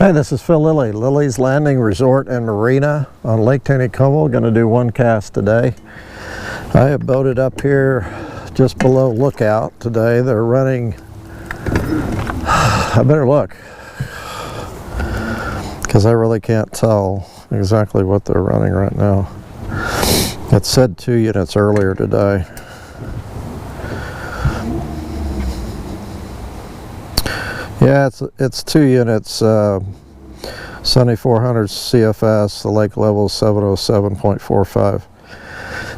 Hi, this is Phil Lilley, Lilley's Landing Resort and Marina on Lake Taneycomo. Going to do one cast today. I have boated up here just below Lookout today. They're running, I better look, because I really can't tell exactly what they're running right now. It said 2 units earlier today. Yeah, it's 2 units, 7400 CFS, the lake level is 707.45.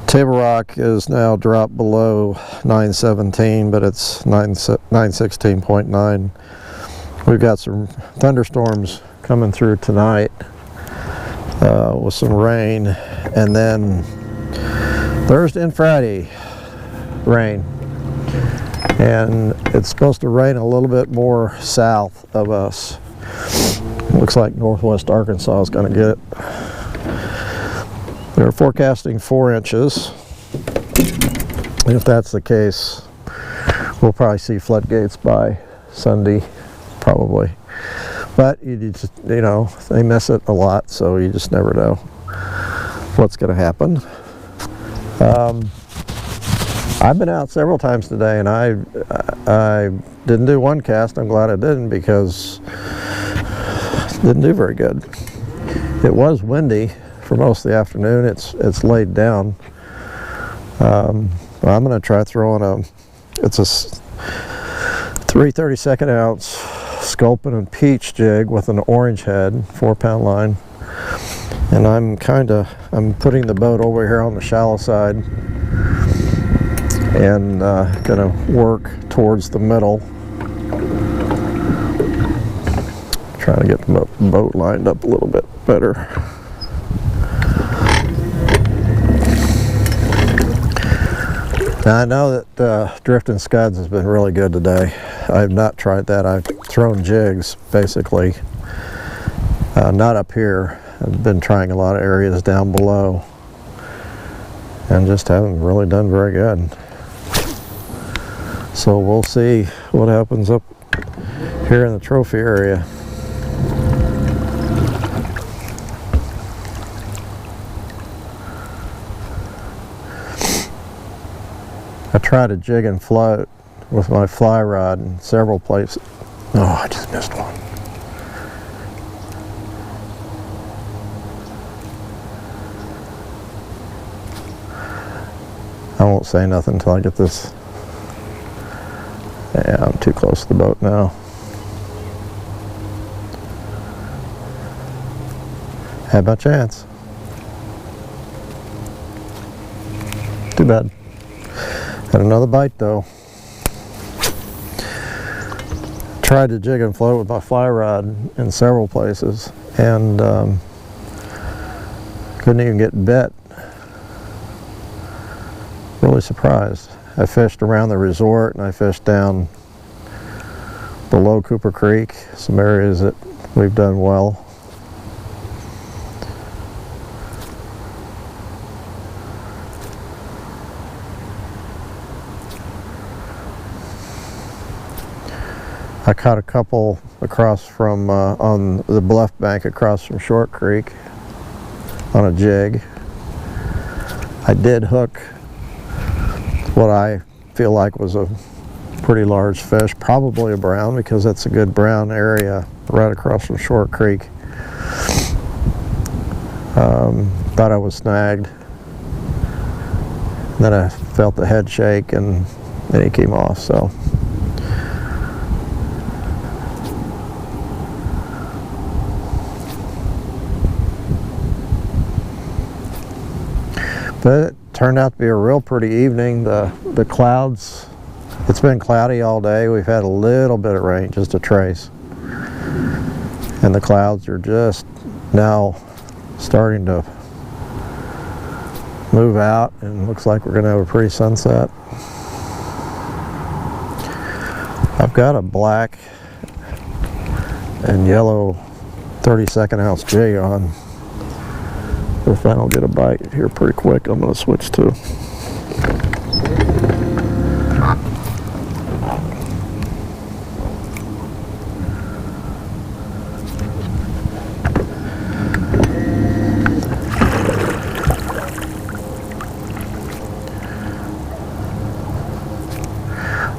Table rock is now dropped below 917, but it's 916.9. We've got some thunderstorms coming through tonight with some rain, and then Thursday and Friday, rain. And it's supposed to rain a little bit more south of us. Looks like northwest Arkansas is going to get it. They're forecasting 4 inches. If that's the case, we'll probably see floodgates by Sunday, probably. But you know, they miss it a lot, so you just never know what's going to happen. I've been out several times today, and I didn't do one cast. I'm glad I didn't, because it didn't do very good. It was windy for most of the afternoon. It's laid down. I'm going to try throwing it's a 3 32nd ounce sculpin and peach jig with an orange head, 4-pound line. And I'm putting the boat over here on the shallow side, and gonna work towards the middle, trying to get the boat lined up a little bit better. Now I know that drifting scuds has been really good today. I have not tried that. I've thrown jigs basically, not up here. I've been trying a lot of areas down below and just haven't really done very good. So we'll see what happens up here in the trophy area. I tried to jig and float with my fly rod in several places. Oh, I just missed one. I won't say nothing until I get this. Yeah, I'm too close to the boat now. Had my chance. Too bad. Had another bite though. Tried to jig and float with my fly rod in several places, and couldn't even get bit. Really surprised. I fished around the resort, and I fished down below Cooper Creek, some areas that we've done well. I caught a couple across from, on the bluff bank across from Short Creek on a jig. I did hook what I feel like was a pretty large fish, probably a brown, because that's a good brown area right across from Short Creek. Thought I was snagged. Then I felt the head shake, and then he came off. So but it turned out to be a real pretty evening. The clouds, it's been cloudy all day. We've had a little bit of rain, just a trace. And the clouds are just now starting to move out, and it looks like we're going to have a pretty sunset. I've got a black and yellow 32nd ounce jig on. If I don't get a bite here pretty quick, I'm going to switch to.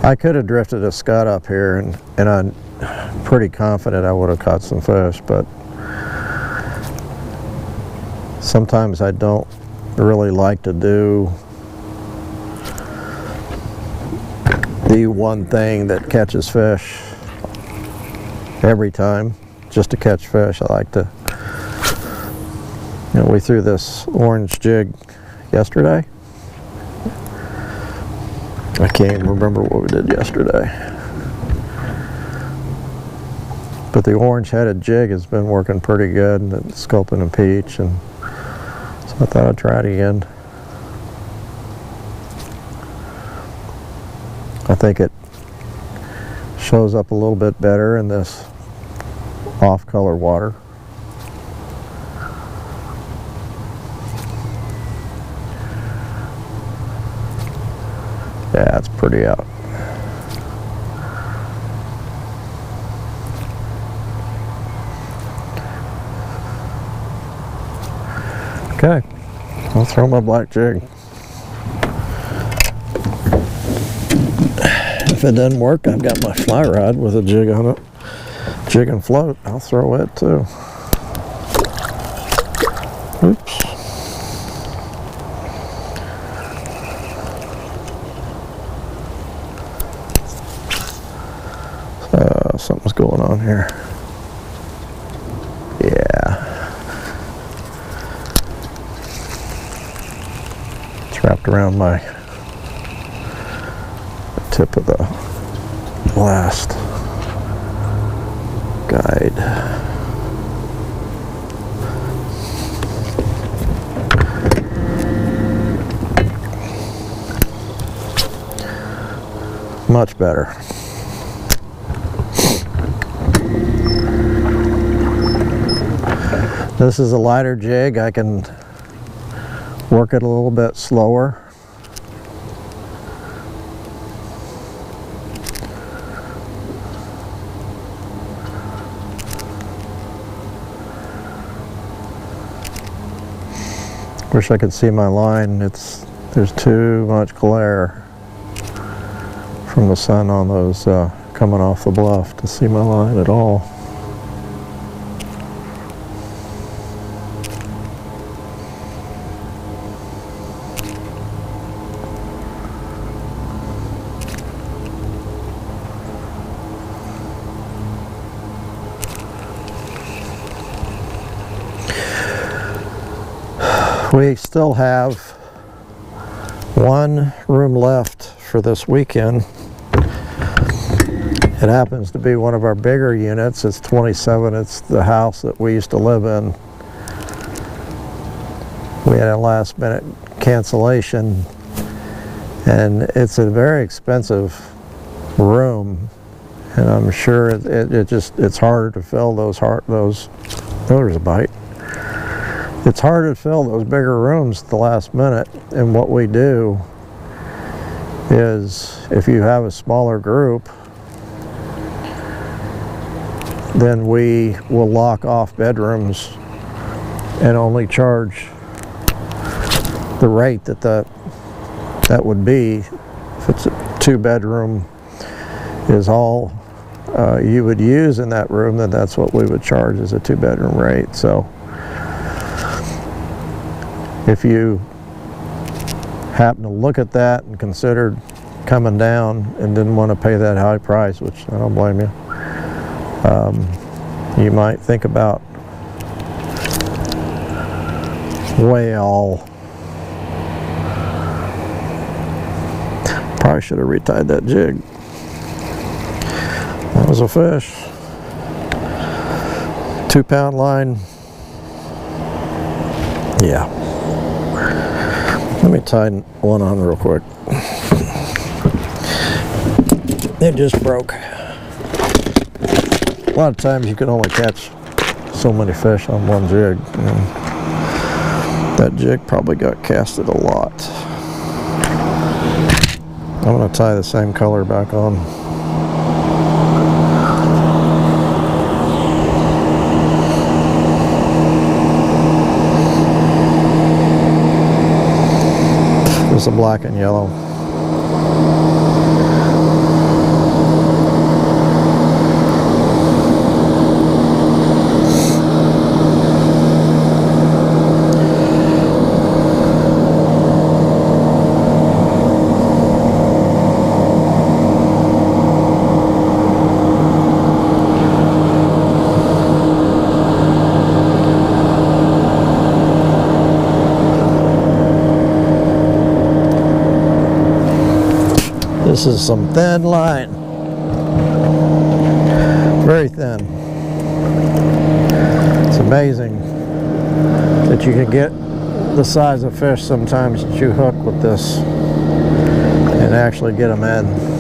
I could have drifted a scud up here, and I'm pretty confident I would have caught some fish, but sometimes I don't really like to do the one thing that catches fish every time just to catch fish. I like to, you know, we threw this orange jig yesterday. I can't even remember what we did yesterday, but the orange headed jig has been working pretty good, and it's sculpin and peach, and so I thought I'd try it again. I think it shows up a little bit better in this off-color water. Yeah, it's pretty out. Okay, I'll throw my black jig. If it doesn't work, I've got my fly rod with a jig on it. Jig and float, I'll throw it too. Oops. Something's going on here. Yeah. It's wrapped around my tip of the last guide. Much better. This is a lighter jig. I can work it a little bit slower. Wish I could see my line. There's too much glare from the sun on those coming off the bluff to see my line at all. We still have one room left for this weekend. It happens to be one of our bigger units. It's 27. It's the house that we used to live in. We had a last minute cancellation, and it's a very expensive room, and I'm sure it's harder to fill those there's a bite. It's harder to fill those bigger rooms at the last minute, and what we do is, if you have a smaller group, then we will lock off bedrooms and only charge the rate that would be. If it's a 2-bedroom is all you would use in that room, then that's what we would charge as a 2-bedroom rate. So if you happen to look at that and considered coming down and didn't want to pay that high price, which I don't blame you, you might think about whale. Probably should have retied that jig. That was a fish. 2-pound line. Yeah. Let me tie one on real quick. It just broke. A lot of times you can only catch so many fish on one jig. That jig probably got casted a lot. I'm going to tie the same color back on. It's a black and yellow. This is some thin line. Very thin. It's amazing that you can get the size of fish sometimes that you hook with this and actually get them in.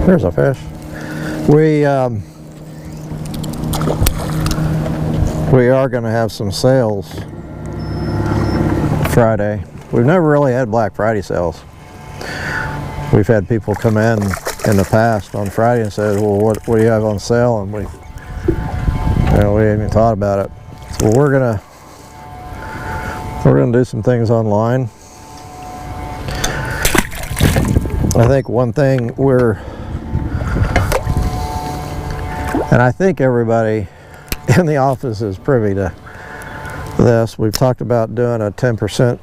There's a fish. We are going to have some sales Friday. We've never really had Black Friday sales. We've had people come in the past on Friday and said, well, what do you have on sale? And we hadn't even thought about it. So we're gonna do some things online. I think one thing and I think everybody in the office is privy to this. We've talked about doing a 10%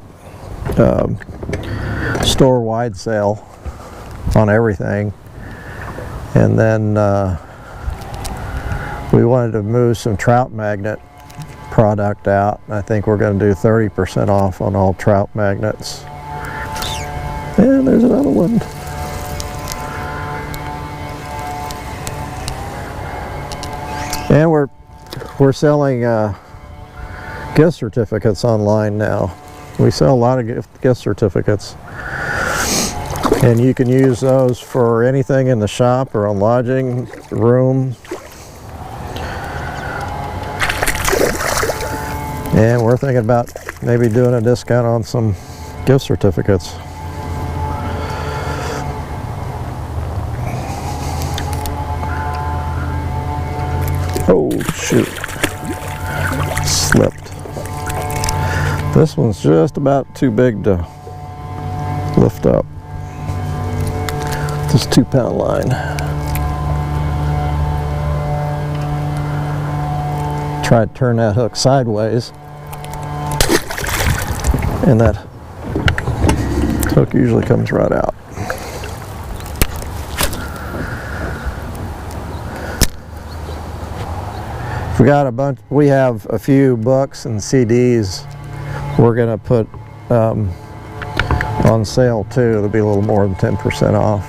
store-wide sale on everything, and then we wanted to move some trout magnet product out. I think we're going to do 30% off on all trout magnets. And there's another one. And we're selling gift certificates online now. We sell a lot of gift certificates, and you can use those for anything in the shop or on lodging, room. And we're thinking about maybe doing a discount on some gift certificates. Oh shoot, slipped. This one's just about too big to lift up. This 2-pound line. Try to turn that hook sideways, and that hook usually comes right out. We have a few books and CDs we're going to put on sale too. It'll be a little more than 10% off.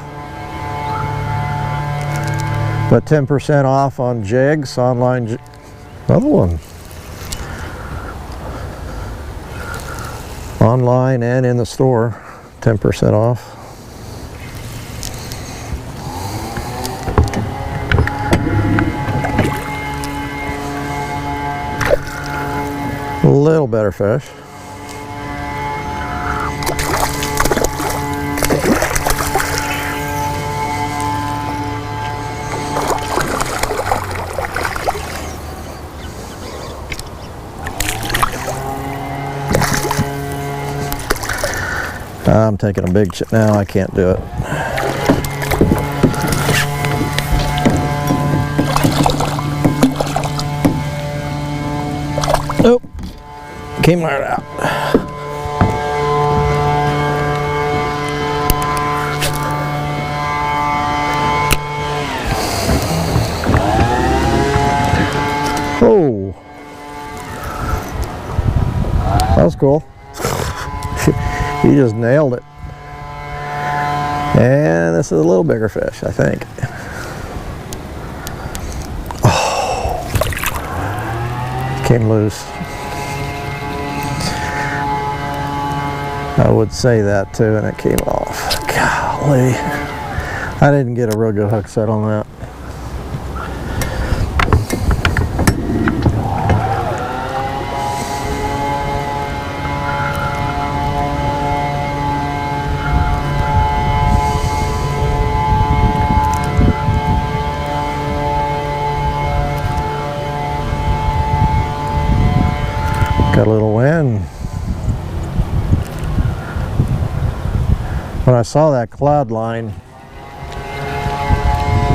But 10% off on jigs, online. Another one. Online and in the store, 10% off. A little better fish. I'm taking a big chip now. I can't do it. Nope. Came right out. Oh, that was cool. He just nailed it. And this is a little bigger fish, I think. Oh, came loose. I would say that too, and it came off. Golly. I didn't get a real good hook set on that. Got a little wind. When I saw that cloud line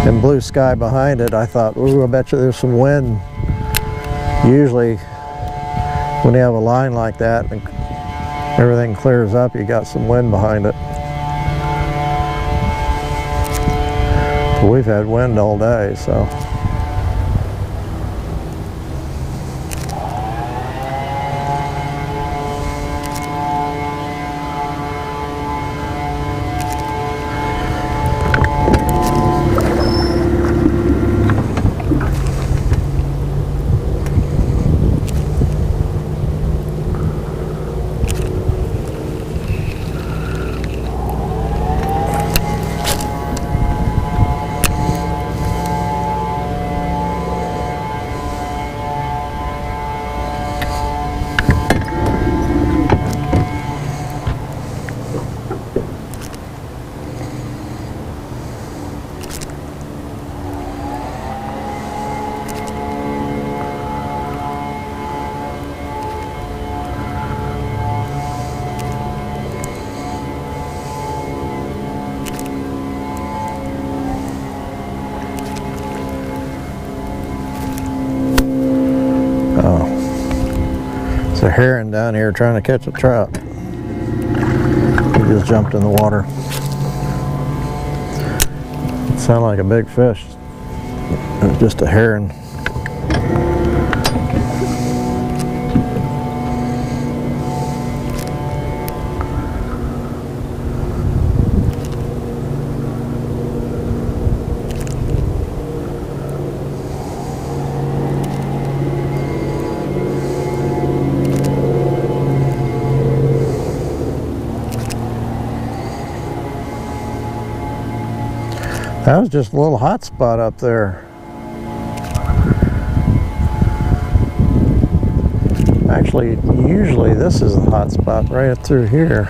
and blue sky behind it, I thought, ooh, I bet you there's some wind. Usually when you have a line like that and everything clears up, you got some wind behind it. But we've had wind all day, so. A heron down here trying to catch a trout. He just jumped in the water. It sounded like a big fish. It was just a heron. That was just a little hot spot up there. Actually, usually this is the hot spot right up through here.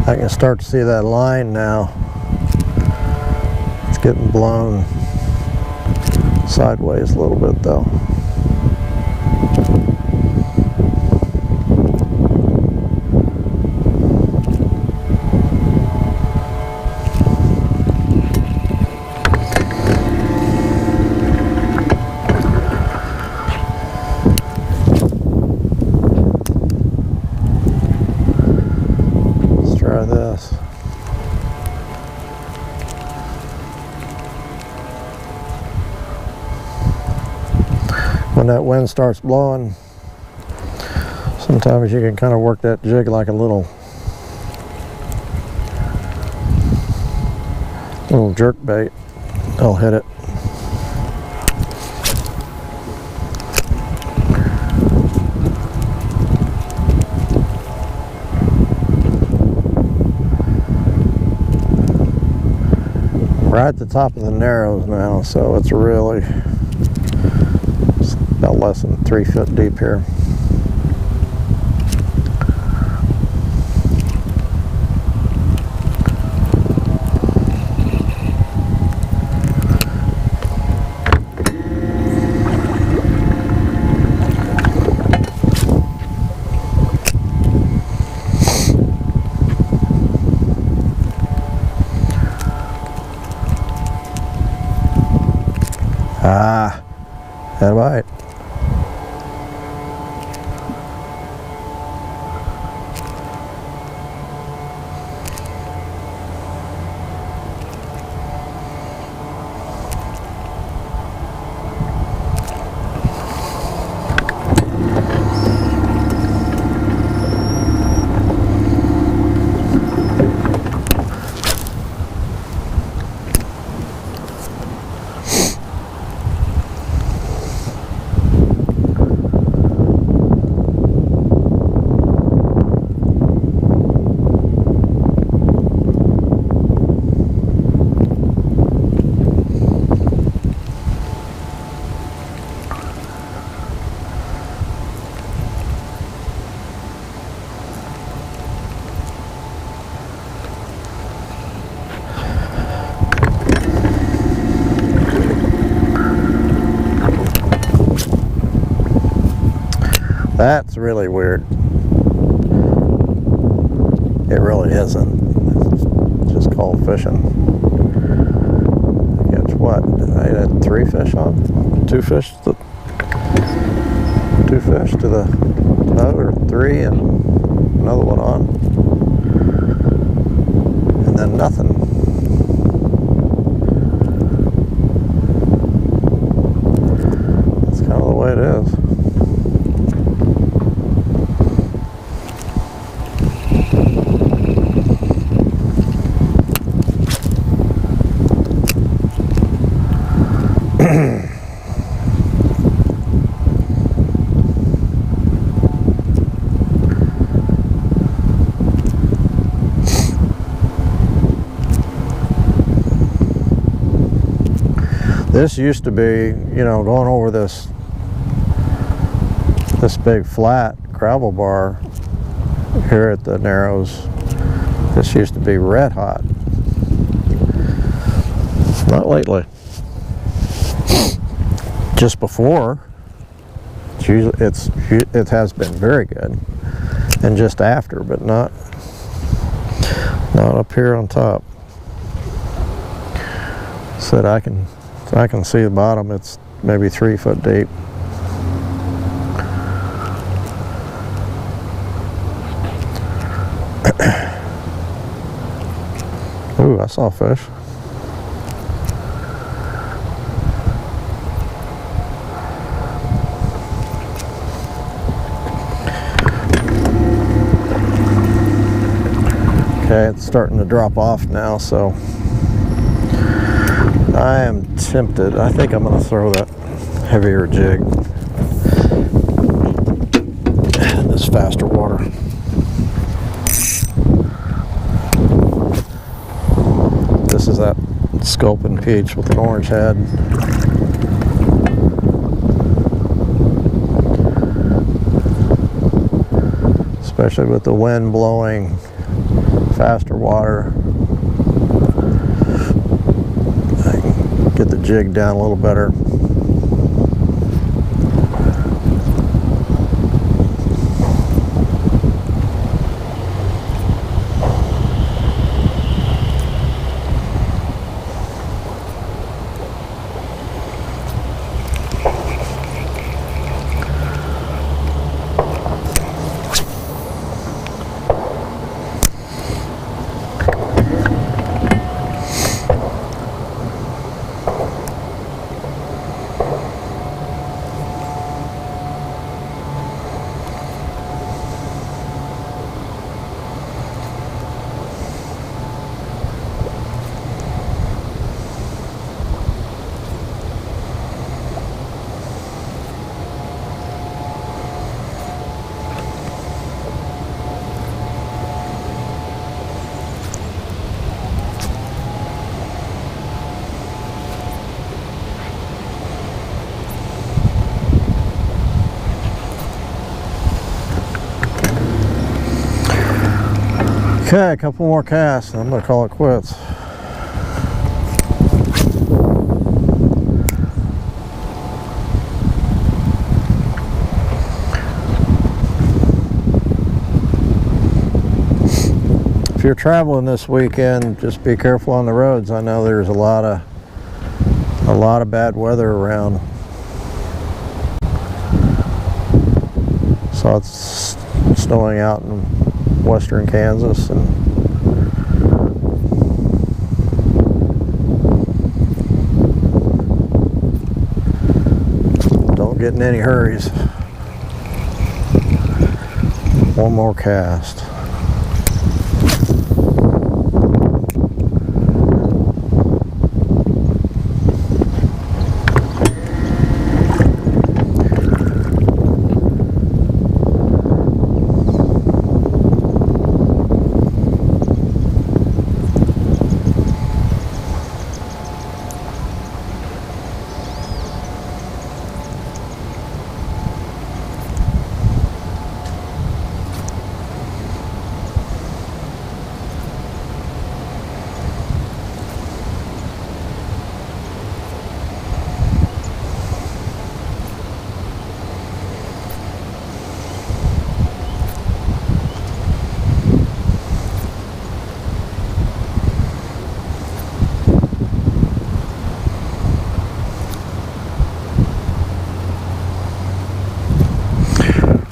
I can start to see that line now. It's getting blown sideways a little bit though. This. When that wind starts blowing, sometimes you can kind of work that jig like a little jerk bait. I'll hit it. Right at the top of the narrows now, so it's really about less than 3 foot deep here. Ah, had a bite. That's really weird. It really isn't. It's just called fishing. I catch what? I had 3 fish on? 2 fish to the boat, or 3 and another one on. And then nothing. That's kind of the way it is. This used to be, you know, going over this big flat gravel bar here at the Narrows. This used to be red hot. Not lately. Just before, it has been very good, and just after, but not up here on top. So that I can see the bottom. It's maybe 3 foot deep. Ooh, I saw fish. Okay, it's starting to drop off now, so I am tempted. I think I'm going to throw that heavier jig in this faster water. This is that sculpin peach with an orange head. Especially with the wind blowing, faster water. I can get the jig down a little better. Okay, a couple more casts and I'm going to call it quits. If you're traveling this weekend, just be careful on the roads. I know there's a lot of bad weather around. So it's snowing out in western Kansas, and don't get in any hurries. One more cast.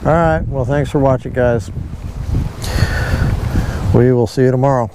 All right, well, thanks for watching, guys. We will see you tomorrow.